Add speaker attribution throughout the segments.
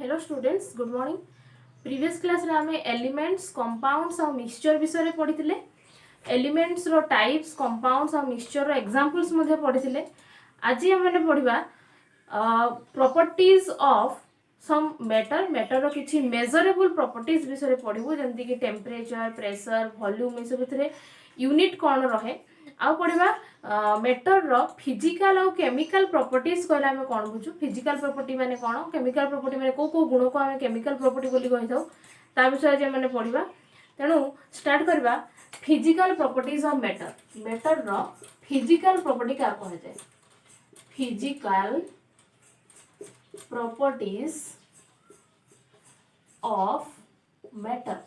Speaker 1: Hello students good morning. Previous class रे आमे elements compounds और मिक्सचर विषय पढ़ी एलिमेंट्स रो टाइप्स कंपाउंड्स और मिक्सचर रो एग्जांपल्स मध्ये पढ़ी। आज आम पढ़ा properties of some matter matter रो किछि मेजरेबल प्रॉपर्टीज विषय पढ़ू जमती कि टेम्परेचर प्रेशर वॉल्यूम ये सब यूनिट कौन रहे आ पढ़ा मैटर रो फिजिकल और केमिकल प्रॉपर्टीज कहले आमे कोन बुझू फिजिकल प्रॉपर्टी माने कोन केमिकल प्रॉपर्टी माने को गुण को आमे केमिकल प्रॉपर्टी बोली कहि थाउ ता विषय जे माने पढ़िबा। तेणु स्टार्ट करबा physical properties of matter matter रो फिजिकल प्रॉपर्टी का कह जाय फिजिकल प्रॉपर्टीज ऑफ मैटर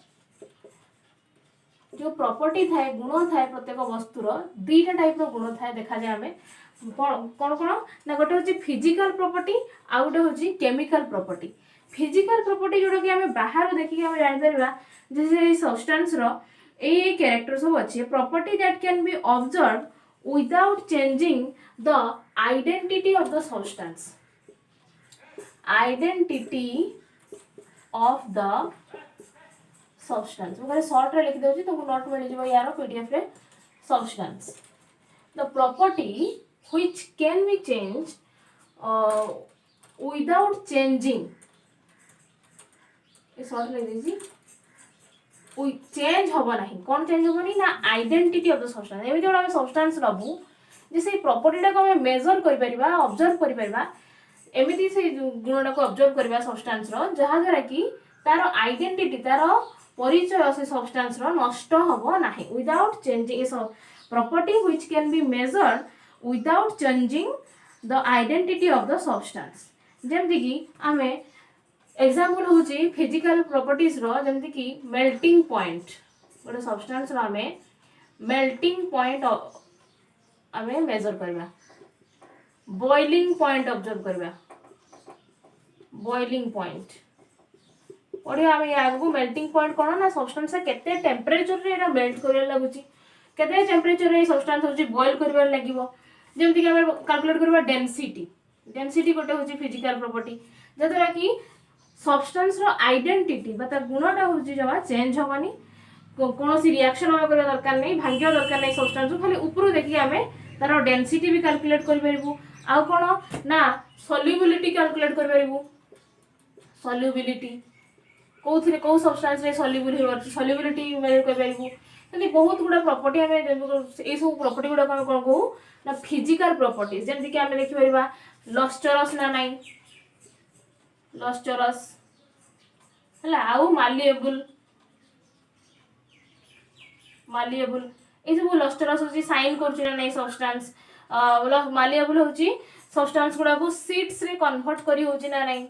Speaker 1: जो प्रॉपर्टी थाए गुण थाए प्रत्येक वस्तुर दुईटा टाइप गुण थाए देखा जाए आमे कौन कौन ना गोटे हूँ फिजिकल प्रॉपर्टी आ गोटे हूँ केमिकल प्रॉपर्टी। फिजिकल प्रॉपर्टी जोटा कि आमे बाहर देखिए आमे जानि परबा जे सब्सटेंस रो ए कैरेक्टर सब अच्छे property that can be observe without changing the identity of the substance identity of the substance मुझे शॉर्ट रे लिख देउची तुमको नोट मिल जिवो यारो पीडीएफ रे substance the property which can be changed without changing ये शॉर्ट लिख दीजी चेंज होबो नाही कोन चेंज होबो नहीं ना आइडेंटिटी ऑफ द सब्सटेंस एमे जोडा हम सब्सटेंस लबू जे से प्रॉपर्टी टा को हम मेजर करि परिबा ऑब्जर्व करि परिबा एमिति से गुणटा को ऑब्जर्व करबा सब्सटेंस रो जहा जरा कि तार आइडेंटिटी तार परिचय से सब्सटेंस रो नष्ट होबो नाही without changing property which can be measured without changing the identity of the substance जेमति कि आमे एग्जांपल होची फिजिकल प्रॉपर्टीज रो जेमति कि मेल्टिंग पॉइंट गोटे सब्सटेंस रो आमे मेल्टिंग पॉइंट आमे मेजर करबा बॉइलिंग पॉइंट ऑब्जर्व करबा बॉइलिंग पॉइंट ओडिया आमे आगु मेल्टिंग पॉइंट कोन ना सब्सटेंस केते टेम्परेचर रे एटा मेल्ट करे लागुची केते टेम्परेचर रे सब्सटेंस होची बॉईल करबा लागिवो जेमति कि हम कैलकुलेट करबा डेंसिटी डेंसिटी गोटे होची फिजिकल प्रॉपर्टी जतरा कि सब्सटेंस रो आइडेंटिटी बता गुणटा होची जमा चेंज होबनी कोनोसी रिएक्शन हम करे दरकार नै भाग्य दरकार नै सब्सटेंस खाली ऊपर देखि आमे तार डेंसिटी भी कैलकुलेट कर परबू आ कोन ना सॉल्युबिलिटी कैलकुलेट कर परबू सॉल्युबिलिटी कोथिरे को सब्सटेंस रे सॉल्युबल हो सॉल्युबिलिटी मेजर कर परबू तनी बहुत गुडा प्रॉपर्टी हमें ए सब प्रॉपर्टी गुडा हम कोन कहू ना फिजिकल प्रॉपर्टीज जेमति कि हमें देखि परबा लस्टरस ना नाही लस्टरस हला आउ मालिएबल मालिएबल ए सब लस्टरस होची साइन करछु ना नाही सब्सटेंस मालिएबल होची सब्सटेंस गुडा को शीट्स रे कन्वर्ट करी होची ना नाही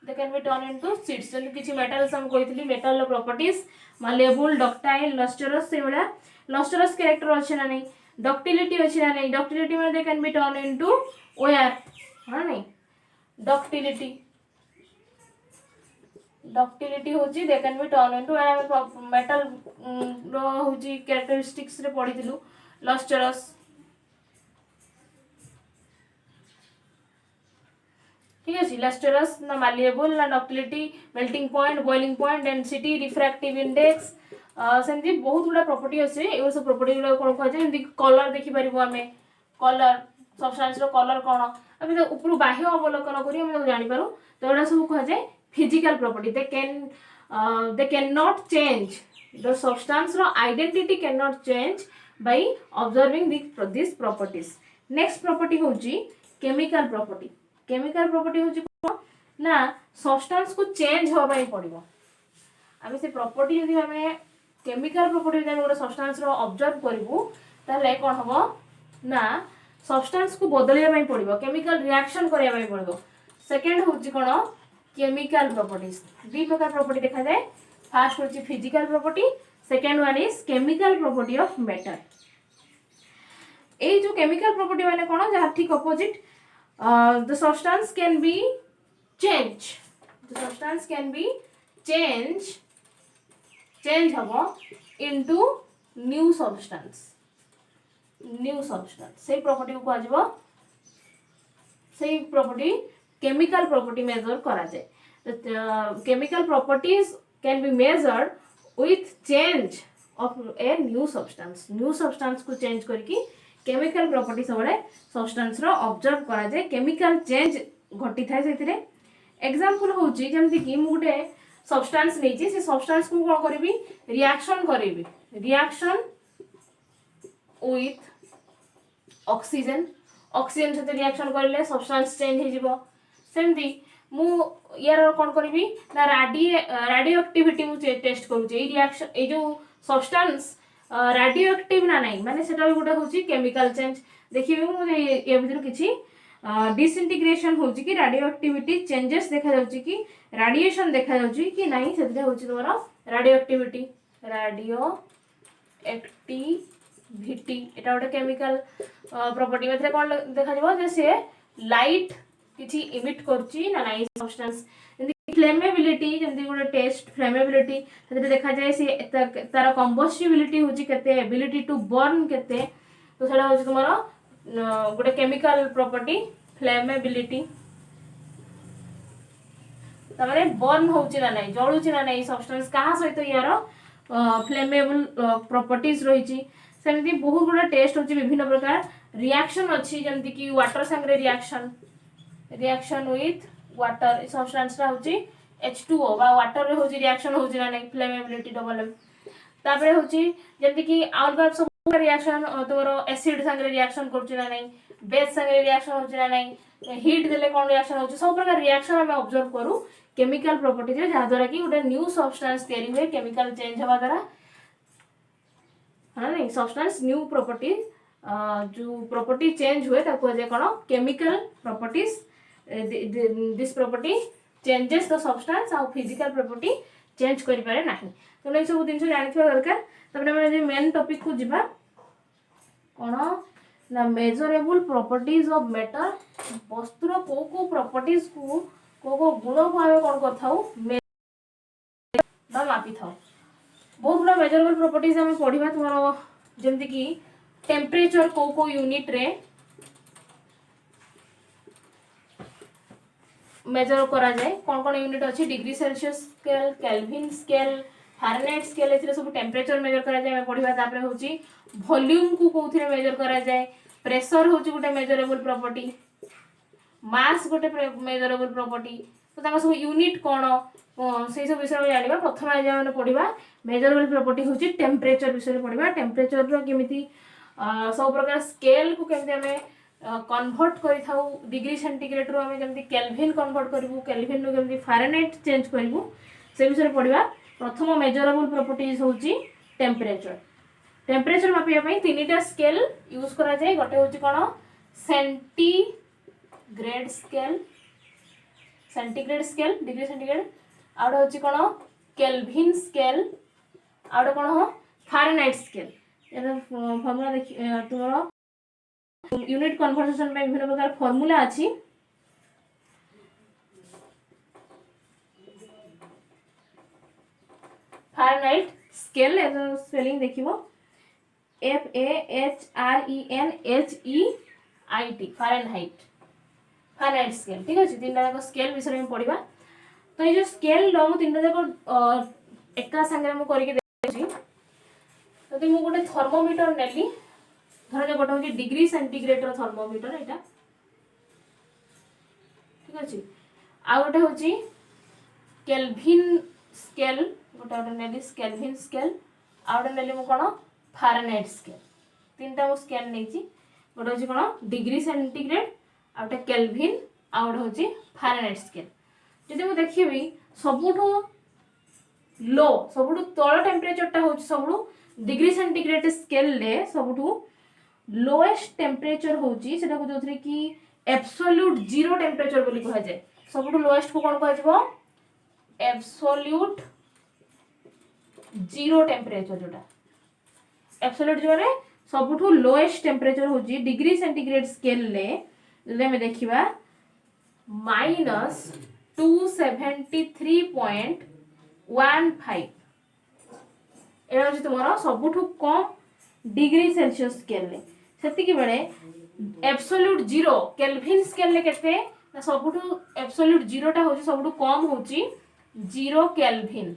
Speaker 1: they can be turned into sheets जन किछि मेटल्स हम कहितली metal properties malleable ductile lustrous से बडा lustrous कैरेक्टर अछि ना नहीं ductility अछि ना नहीं ductility में they can be turned into wire हां नहीं ductility ductility होची they can be turned into metal रो होची characteristics रे पढितलु lustrous ठीक है लस्टरस ना मालिएबल ना ductility melting point boiling point density refractive index सेमती बहुत गुडा प्रॉपर्टी अछि ए सब प्रॉपर्टी गुडा कोन कहै छै जेमती कलर देखि परिबो हमें कलर सब्सटेंस रो कलर कोन अभी तो ऊपर बाह्य अवलोकन करी हम जानि पारू तो एडा सब कहै छै physical property they can not change the substance रो identity can not change by observing this properties. Next property होची केमिकल प्रॉपर्टी केमिकल प्रॉपर्टी होची ना सब्सटेंस को चेंज होबा ही पड़िबो आमे से प्रॉपर्टी यदि हमें केमिकल प्रॉपर्टी यदि हम सब्सटेंस रो ऑब्जर्व करबू ताले कोन हबो ना सब्सटेंस को बदलिया ପାଇଁ पड़िबो केमिकल रिएक्शन करिया ପାଇଁ पड़िबो। सेकंड होची कोन केमिकल प्रॉपर्टीज दी प्रकार प्रॉपर्टी देखा जाए फर्स्ट होची physical property second one is chemical property of matter. ए जो केमिकल प्रॉपर्टी माने कोन जहा ठीक opposite the substance can be changed the substance can be change hobo into new substance से प्रॉपर्टी को आजबो से प्रॉपर्टी केमिकल प्रॉपर्टी मेजर करा जाए chemical properties can be measured with change of a new substance को change करके chemical properties सबले substance रो observe करा जाए chemical change घटी थाए सेतिरे एग्जांपल होची जेमति कि मु गुटे substance नेची से substance को कोन करबी reaction with oxygen सहित रिएक्शन करले सब्सटेंस चेंज हो जिवो सेमती मु यार कोन करबी ना रेडियो एक्टिविटी मु टेस्ट करू जे रिएक्शन ए जो सब्सटेंस रेडियो एक्टिव ना नहीं माने सेटा भी गुटे होची केमिकल चेंज देखिबे मु ए भीतर किछि डिसइंटीग्रेशन होची कि रेडियो एक्टिविटी चेंजेस देखा जाउची कि रेडिएशन देखा जाउची कि नहीं सेते होची तोरा रेडियो एक्टिविटी एटा गोटे केमिकल प्रॉपर्टी में कौन देखा जाबो जे से लाइट किछि इमिट करछि ना नाइ सब्सटेंस फ्लेमेबिलिटी जेमति गोटे टेस्ट फ्लेमेबिलिटी सेते देखा जाय से तार कंबस्टिबिलिटी होछि केते एबिलिटी टू बर्न केते तो सेटा होछि तुम्हारा गोटे केमिकल प्रॉपर्टी फ्लेमेबिलिटी तमारे बर्न होछि ना नाइ जळुछि ना नाइ सब्सटेंस कहा सहित यार फ्लेमेबल प्रॉपर्टीज रहिछि सेमती बहुत गुड़ा टेस्ट होची विभिन्न प्रकार रिएक्शन अच्छी जमती कि वाटर संगे रिएक्शन विथ वाटर सब्सटेंस रा होची H2O बा वाटर रे होची रिएक्शन होची ना नहीं फ्लेमेबिलिटी डबल एम तापरे होची जमती कि अलगा सब रिएक्शन तोरो एसिड संगे रिएक्शन करची ना नहीं बेस संगे रिएक्शन होची ना नहीं हीट देले कोन रिएक्शन होची सब प्रकार रिएक्शन हम ऑब्जर्व करू केमिकल प्रॉपर्टीज रे जहा द्वारा कि गोटे न्यू सब्सटेंस तयारी हुए केमिकल चेंज हवा द्वारा हाँ नहीं सब्सटेंस न्यू प्रॉपर्टी जो प्रॉपर्टी चेंज हुए ताको जे कोन chemical properties this property changes the substance और फिजिकल प्रॉपर्टी चेंज करि पारे नाही तो नै सब दिन जानिथबा दरकार तबने हम जे मेन टॉपिक को जिबा कोन ना मेजरेबल प्रॉपर्टीज ऑफ मैटर वस्तुर को प्रॉपर्टीज को गुण को आमे कोन करथाउ मापी थाउ बहुत गुड़ा मेजरेबल प्रॉपर्टीज हमें पढ़ा तुम जमती कि टेम्परेचर को यूनिट रे मेजर करा जाए कौन यूनिट अच्छी degree Celsius scale Kelvin scale Fahrenheit scale ए सब टेम्परेचर मेजर करा जाए पढ़ा तापर होची वॉल्यूम को कौन मेजर करा जाए प्रेशर होची गोटे मेजरेबल प्रॉपर्टी मास गोटे मेजरेबल प्रॉपर्टी तो सब यूनिट कौन से सब विषय में जानिबा प्रथम आज हम पढ़ा मेजरेबल प्रॉपर्टी होची टेम्परेचर विषय पढ़ा टेम्परेचर रो केमिति सब प्रकार स्केल को केमिति हमें कन्वर्ट करि थाउ डिग्री सेंटीग्रेड रो हमें केमिति केल्विन कन्वर्ट करबू केल्विन रो केमिति फारेनहाइट चेंज करबू से विषय पढ़ा प्रथम मेजरेबल प्रॉपर्टीज होची टेम्परेचर मापिया पई तीनटा स्केल यूज करा जाय गोटे होची कोन सेंटीग्रेड स्केल डिग्री सेंटीग्रेड आउट होची कोन केल्विन स्केल आउट कोन हो फारेनहाइट स्केल एटा फार्मूला देखि तुमरो यूनिट कन्वर्सेशन में विभिन्न प्रकार फार्मूला अछि फारेनहाइट स्केल एटा स्पेलिंग देखिबो FAHRENHEIT फारेनहाइट स्केल ठीक अछि तीनटा को स्केल विषय में पढ़िबा तो ये जो स्केल लो मु तीनटा जाक एका संगे मु करके देखछि तो मु गोटे थर्मोमीटर नेली धर जो गोटे होची डिग्री सेंटीग्रेड रो थर्मोमीटर एटा ठीक अछि आ गोटे होची केल्विन स्केल गोटे नेली केल्विन स्केल आ गोटे नेली मु कोन फारेनहाइट स्केल तीनटा मु स्केल नेछि गोटे होची कोन डिग्री सेंटीग्रेड आ गोटे केल्विन आ गोटे होची फारेनहाइट स्केल जदि मु देखिबी सबुठो लो सबुठो तळ टेम्परेचर टा होची सबुठो डिग्री सेंटीग्रेड स्केल ले सबुठो लोएस्ट टेम्परेचर होची सेटा को जोथरे कि एब्सोल्यूट जीरो टेम्परेचर बोली कहा जाय सबुठो लोएस्ट को कोन कहजबो एब्सोल्यूट जीरो टेम्परेचर जोटा एब्सोल्यूट जीरो रे सबुठो लोएस्ट टेम्परेचर होची डिग्री सेंटीग्रेड स्केल ले जदि हम देखिबा -273.15 एटा होची तुमरो सबुठो कम डिग्री सेल्सियस स्केल ले सेति कि बेले एब्सोल्यूट जीरो केल्विन स्केल ले केते ना सबुठु एब्सोल्यूट जीरोटा हूँ सबुठु कम हूँ 0 केल्विन।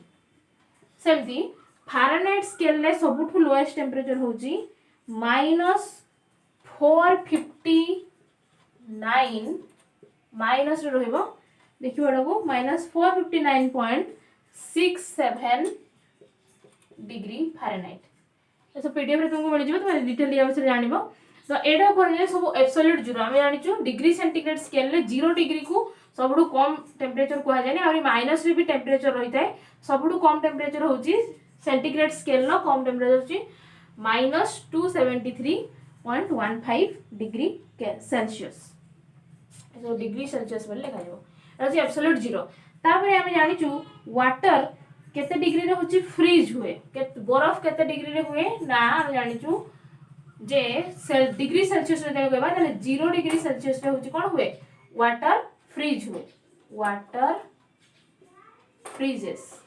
Speaker 1: सेमती फारेनहाइट स्केल रे सबुठु लोएस्ट टेम्परेचर हूँ -459 माइनस रहिबो देखिबा को -459.67 डिग्री फारेनहाइट। तो पीडीएफ रे तुमको मिल जिवो तुम डिटेल या विषय जानिबो। तो एडा कोने सब एब्सोल्यूट जीरो हम जानिचु डिग्री सेंटीग्रेड स्केल रे 0 डिग्री को सबुठु कम टेम्परेचर कहा जाय और माइनस रे भी टेम्परेचर रही थाए। सबुठु कम टेम्परेचर होची सेंटीग्रेड स्केल नो कम टेम्परेचर होची -273.15 डिग्री सेल्सियस। जो डिग्री सेल्सियस बोले लिखा जाबो एटा एब्सोल्यूट जीरो। तापर हम जानिचु वाटर केते डिग्री रे होची फ्रीज हुए बरफ केते डिग्री रे हुए ना हम जानिचु जे डिग्री सेल्सियस रे कहबा ताले 0 डिग्री सेल्सियस रे होची कोन हुए वाटर फ्रीज हुए वाटर फ्रीजेस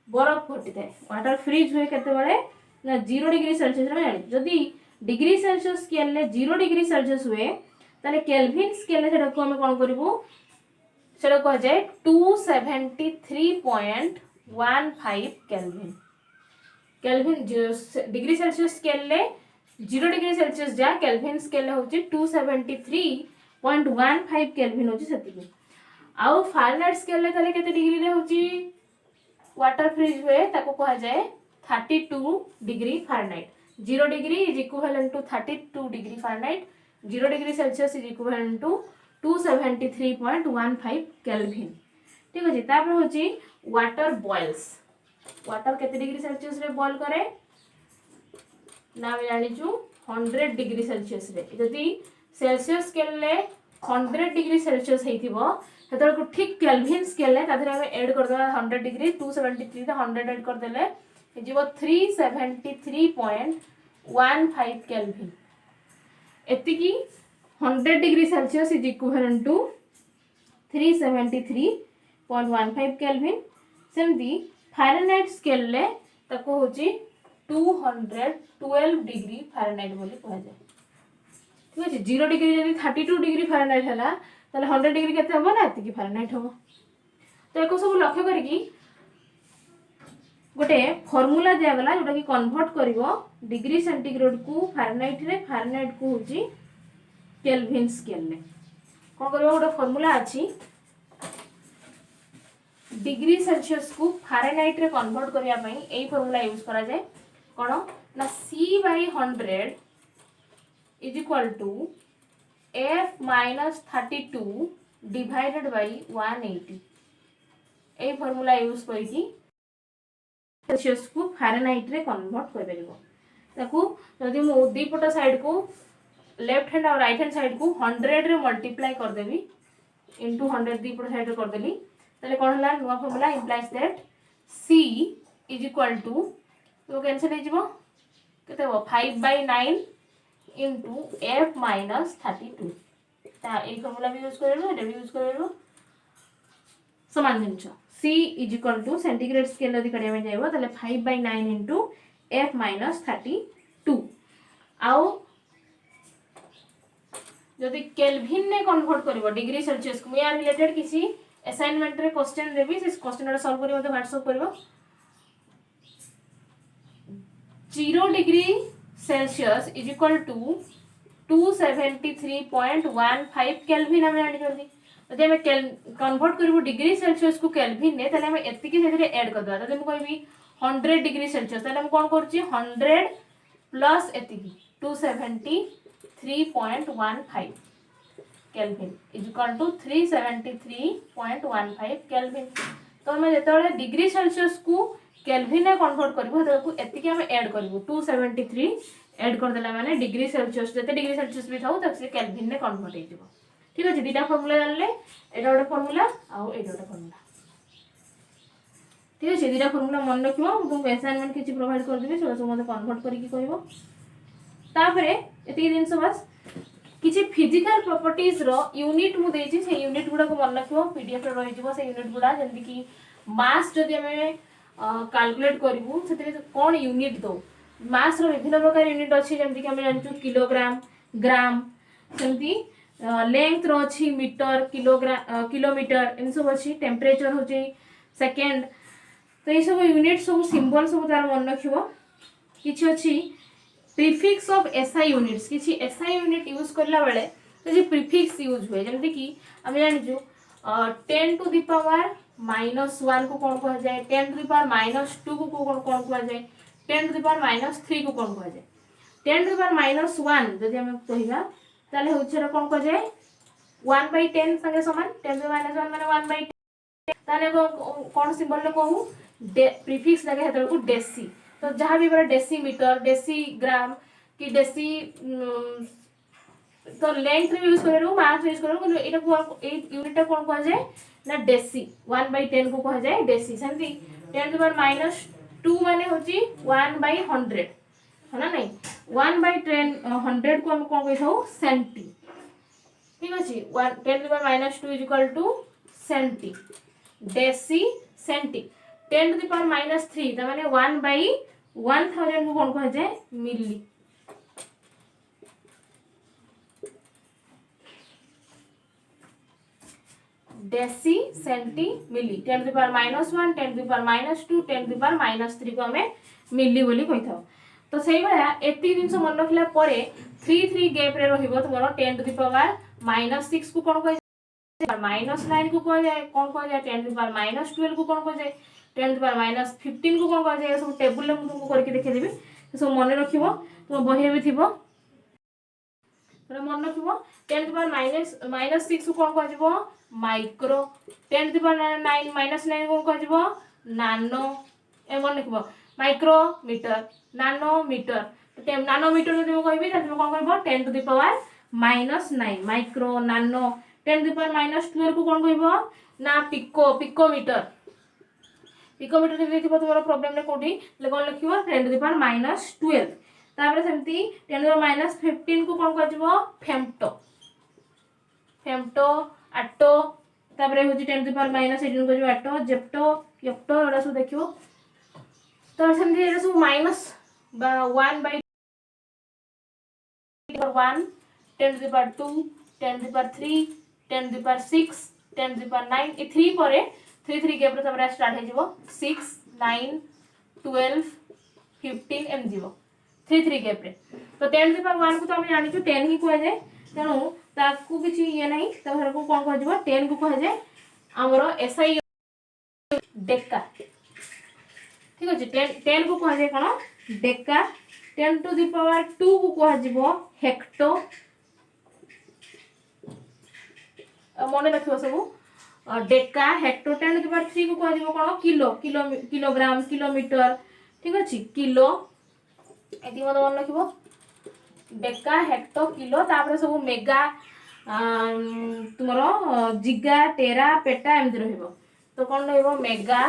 Speaker 1: बरफ घटी थाए वाटर फ्रीज हुए केते बळे ना 0 डिग्री सेल्सियस रे जानि जदी डिग्री सेल्सियस स्केल ले 0 डिग्री सेल्सियस हुए ताले केल्विन स्केल ले सेटा को हम कोन करबो सेटा कह जाय 273.15 kelvin. Kelvin degree Celsius scale ले 0 डिग्री सेल्सियस जा केल्विन स्केल ले होची 273.15 केल्विन होची सेति आउ फारेनहाइट स्केल ले ताले केते डिग्री रे होची वाटर फ्रीज हुए ताको कहा जाए 32 degree Fahrenheit. 0 degree is equivalent to 32 degree Fahrenheit. 0 degree Celsius is equivalent to 273.15 Kelvin. ठीक अछि तापर होची वाटर बॉइल्स वाटर केते डिग्री सेल्सियस रे बॉईल करे ना हम जानिचु 100 डिग्री सेल्सियस रे जदी सेल्सियस स्केल ले 100 डिग्री सेल्सियस हेतिबो सेतर को ठीक केल्विन स्केल ले तादरे हम ऐड कर दवा 100 डिग्री 273 तो 100 ऐड कर देले जीवो 373.15 केल्विन। एतिकी 100 degree Celsius is equivalent to 373.15 kelvin. सेमती फारेनहाइट स्केल ले ताको होची 212 डिग्री फारेनहाइट बोली कहा जाय। ठीक अछि 0 डिग्री जदी 32 डिग्री फारेनहाइट हला ताले 100 डिग्री केते हबो ना एतिकी फारेनहाइट हबो। तो एको सब लक्ष्य करिकी गोटे फार्मूला दिया गला जोटा कि कन्वर्ट करिवो डिग्री सेंटीग्रेड को फारेनहाइट को होची केल्विन स्केल ले कोन करिवो गोटे फार्मूला अछि डिग्री सेल्सियस को फारेनहाइट रे कन्वर्ट करिया पई एई फार्मूला यूज करा जाय कोन ना C/100 is equal to F-32 divided by 180 ए फार्मूला यूज करके सेल्सियस को फारेनहाइट रे कन्वर्ट कर परिबो ताकू जदी मो दी पट साइड को लेफ्ट हैंड और राइट हैंड साइड को 100 रे मल्टीप्लाई कर देबी इनटू 100 दी पट साइड रे कर देली ताले कोन हला नुवा formula implies that C is equal to तो कैंसिल हो जिवो केते हो 5/9 इनटू F-32 ता ए फार्मूला भी यूज करबो एटा भी यूज करबो समान जिनिस C is equal to centigrade scale यदि करिया में जाइबो ताले 5/9 इनटू F-32 आउ जदि केल्विन ने कन्वर्ट करबो डिग्री सेल्सियस को या रिलेटेड किसी असाइनमेंट रे क्वेश्चन देबी से क्वेश्चन रे सॉल्व करियो मते व्हाट्सएप करबो 0 degree Celsius is equal to 273.15 Kelvin हम जानि जल्दी यदि हम कन्वर्ट करबो डिग्री सेल्सियस को केल्विन ने ताले हम एतिकी सेरे ऐड कर दवा तदे हम कहबी 100 डिग्री सेल्सियस ताले हम कोन करछि 100 प्लस एतिकी 273.15 kelvin is equal to 373.15 kelvin. तो हम जेतले डिग्री सेल्सियस को केल्विन ने कन्वर्ट करबो ताको एतिकी हम ऐड करबो 273 ऐड कर देला माने डिग्री सेल्सियस जते डिग्री सेल्सियस भी थाउ ताकसे केल्विन ने कन्वर्ट हे जिवो। ठीक अछि दीटा फार्मूला जानले एटा गोटे फार्मूला आउ एटा गोटे फार्मूला। ठीक अछि दीटा फार्मूला मन रखिबो तुमको असाइनमेंट किछि प्रोवाइड कर देबे से मते कन्वर्ट करिकि कहबो तापरे एतिकी दिन बस किछि फिजिकल प्रॉपर्टीज रो यूनिट मु देछि से यूनिट गुडा को मन रखिबो पीडीएफ रे रहि जिवो से यूनिट गुडा जंती कि मास जदि हमें कैलकुलेट करिवु सेते कोन यूनिट दो मास रो विभिन्न प्रकार यूनिट अछि जंती कि हम जानछु किलोग्राम ग्राम सेमती लेंथ रो अछि मीटर किलोग्राम किलोमीटर इन सब अछि टेम्परेचर होची सेकेंड तो ये सब यूनिट सब सिंबल सब तार मन रखिबो किछि अछि प्रीफिक्स ऑफ एसआई यूनिट्स किछि एसआई यूनिट यूज करला बेले तो जे प्रीफिक्स यूज हुए जेमति कि हम जानिजु 10 टू द पावर -1 को कोन कह जाय 10 टू द पावर -2 को कोन कह जाय 10 टू द पावर -3 को कोन कह जाय 10 टू द पावर -1 जदि हम कहिबा ताले होछरा कोन कह जाय 1/10 संगे समान 10 टू द पावर -1 माने 1/10 ताले कोन सिंबल ले कहू प्रीफिक्स लगे हेतल को डेसी तो जहाँ भी बड़ा डेसीमीटर डेसीग्राम कि डेसी तो लेंथ में यूज करू मास यूज करू কিন্তু এটা এই ইউনিটটা কোন করা যায় না ডেসি 1/10 को कहा जाए डेसी सेमती 10 टू पावर -2 माने होची 1/100 है ना नहीं 1/10 100 को हम कोन कहथौ सेंटी ठीक अछि 10 to power -2 = centi deci centi 10 to power -3 त माने 1/1000 को कोन कहा जाए milli deci centi milli 10 to power -1 10 to power -2 10 to power -3 को हमें मिली बोली कहि थाओ तो सेही भया एती दिन से मन रखला परे 3 3 गैप रे रहिबो तमरो 10 टू पावर -6 को कोन कहि -9 को कह जाए कौन कह जाए 10 टू पावर -12 को कौन कह जाए 10 टू पावर -15 को कौन कह जाए सब टेबल में तुमको करके देखे देबी सब मन रखिबो तुम बही भी थिबो तो मन रखिबो 10 टू पावर -6 को कौन कह जिवो माइक्रो 10 टू पावर -9 को कह जिवो नानो ए मन रखिबो माइक्रोमीटर नानोमीटर तो नानोमीटर जदि मैं कहबी त तुम कौन कहबो 10 टू पावर -9 माइक्रो नानो 10 टू पावर -12 को कौन कहबो ना पिकोमीटर पिकोमीटर जदि थिबो तुम्हारा प्रॉब्लम ने कोठी ले कोन लिखिबो 10 टू पावर -12 तापर सेमती 10 टू पावर -15 को कौन कहजिवो फेम्टो फेम्टो आटो तापर होची 10 टू पावर -18 को जो आटो जेप्टो योक्टो एडा सब देखिबो तो सेमती एडा सब माइनस बा 1/1 10 to power 2 10 to power 3 10 to power 6 10 to power 9 ए 3 परे 3 3 गैप रे तबरा स्टार्ट हे जिवो 6 9 12 15 एम जिवो 3 3 गैप रे तो 10 टू पावर 1 को तो हम जानि छु 10 ही कह जाय तेनु ताकू किछि ये नहीं त घर को कोन कह जिवो 10 को कह जाय हमरो एसआई डेका ठीक अछि 10 को कह जाय कोन डेका 10 टू द पावर 2 को कह जिवो हेक्टो मन रखिबो सब deca hecto 10 to the power 3 को कह जिवो कोन किलो किलोग्राम किलोमीटर ठीक अछि किलो एति मत मन रखिबो डेका हेक्टो किलो तापर सब मेगा तुमरो जिगा टेरा पेटा एमति रहइबो तो कोन रहइबो मेगा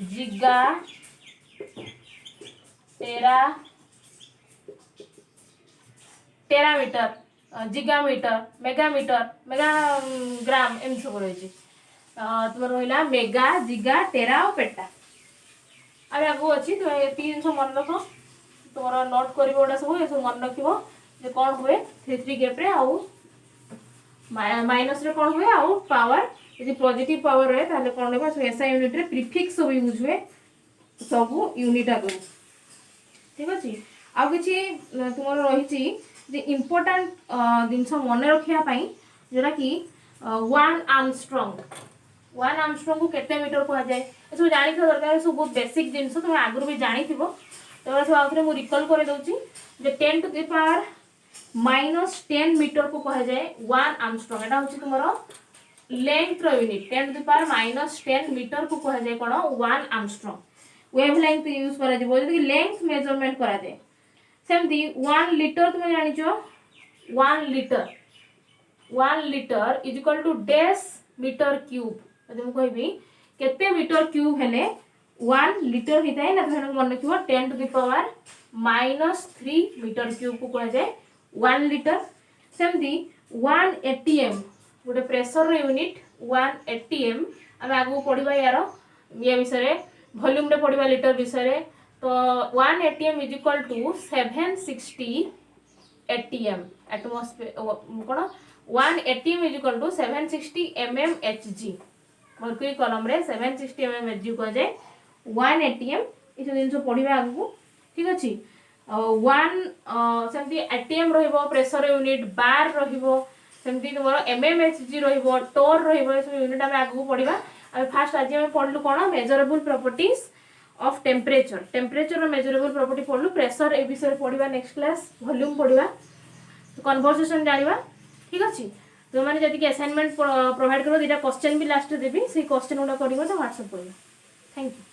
Speaker 1: जिगा टेरा टेरामीटर जिगामीटर मेगामीटर मेगाग्राम एम सब रही तुम रहा मेगा जिगा टेरा और पेटा अब आगू अच्छी तुम ये जिन मन रख तुम नोट कर सब ये सब मन रख कौन हुए 3 3 गैप रे आउ माइनस रे कौन हुए आउ पावर यदि पॉजिटिव पावर रहे ताले कौन रहबा सो एसआई यूनिट रे प्रीफिक्स सब यूज हुए सब यूनिट आगु ठीक अछि आ किछि तुमर रहिछि जे इम्पोर्टेंट जिनस मन रखिया पई जोरा कि 1 आर्मस्ट्रांग को केते मीटर कहा जाए ए सब जानि थ दरकार सब बहुत बेसिक जिनस तुम आगु भी जानि थिबो तो सब आउथरे मु रिकॉल करे दोछि जे 10 टू द पावर -10 मीटर को कहा जाए 1 आर्मस्ट्रांग एटा होछि तुमरो लेंथ रो unit 10 to the power -10 metre को कहा जाए कोन 1 आर्मस्ट्रांग वेवलेंथ यूज करा जेबो जदि लेंथ मेजरमेंट करा जाए सेमती 1 लीटर तुम जानि छो 1 litre is equal to decimetre cube यदि मु कहबी केते मीटर क्यूब हेले 1 लीटर हिताय ना तो मन रखिबो 10 to the power -3 metre cube को कहा जाए 1 लीटर सेमती 1 एटीएम गोटे प्रेशर रो यूनिट 1 एटीएम हम आगु पढिबा यार ये विषय रे वॉल्यूम रे पढिबा लीटर विषय रे तो 1 ATM is equal to 760 ATM atmosphere कौन 1 ATM is equal to 760 mm Hg mercury column रे 760 mm Hg को जाए 1 ATM ये सब जिन पढ़ा आगू ठीक अच्छे 1 सेमती ATM रहिबो प्रेशर यूनिट बार रहिबो सेमती तुम mm Hg रहिबो टोर रहिबो ये सब यूनिट आम आगू पढ़ा फास्ट आज आम पढ़लु कौन measurable properties of temperature measurable property पढ़लु प्रेशर ए विषय पढ़ा नेक्स्ट क्लास वॉल्यूम पढ़ा कन्वर्सेशन जाना ठीक अच्छे जो मैंने जब असाइनमेंट प्रोवाइड कर 2टा क्वेश्चन भी लास्ट देवी से क्वेश्चन गुड़ा कर व्हाट्सएप कर थैंक यू।